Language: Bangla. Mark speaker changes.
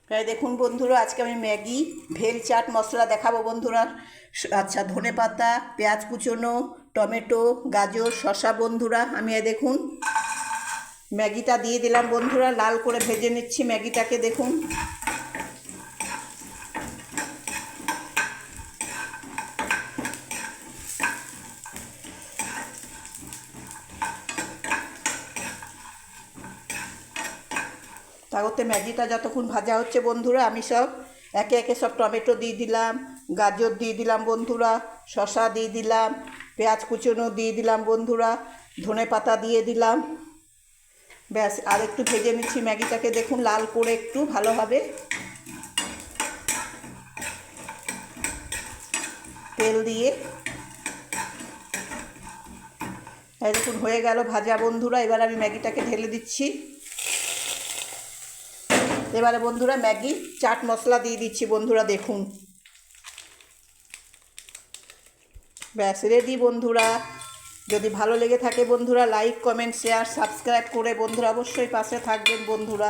Speaker 1: তাই দেখুন বন্ধুরা, আজকে আমি ম্যাগি ভেল চাট মশলা দেখাবো বন্ধুরা। আচ্ছা, ধনেপাতা, পেঁয়াজ কুচোনো, টমেটো, গাজর, শসা বন্ধুরা। আমি দেখুন ম্যাগিটা দিয়ে দিলাম বন্ধুরা, লাল করে ভেজে নিচ্ছি ম্যাগিটাকে। দেখুন তাগতে ম্যাগিটা যতক্ষণ ভাজা হচ্ছে বন্ধুরা, আমি সব একে একে সব টমেটো দিয়ে দিলাম, গাজর দিয়ে দিলাম বন্ধুরা, শসা দিয়ে দিলাম, পেঁয়াজ কুচোনো দিয়ে দিলাম বন্ধুরা, ধনে পাতা দিয়ে দিলাম। ব্যাস, আর একটু ভেজে নিচ্ছি ম্যাগিটাকে। দেখুন লাল করে একটু ভালোভাবে তেল দিয়ে। এই দেখুন হয়ে গেল ভাজা বন্ধুরা। এবার আমি ম্যাগিটাকে ঢেলে দিচ্ছি। এবারে বন্ধুরা ম্যাগি চাট মশলা দিয়ে দিচ্ছি বন্ধুরা। দেখুন ব্যাস রেডি বন্ধুরা। যদি ভালো লেগে থাকে বন্ধুরা, লাইক কমেন্ট শেয়ার সাবস্ক্রাইব করে বন্ধুরা অবশ্যই পাশে থাকবেন বন্ধুরা।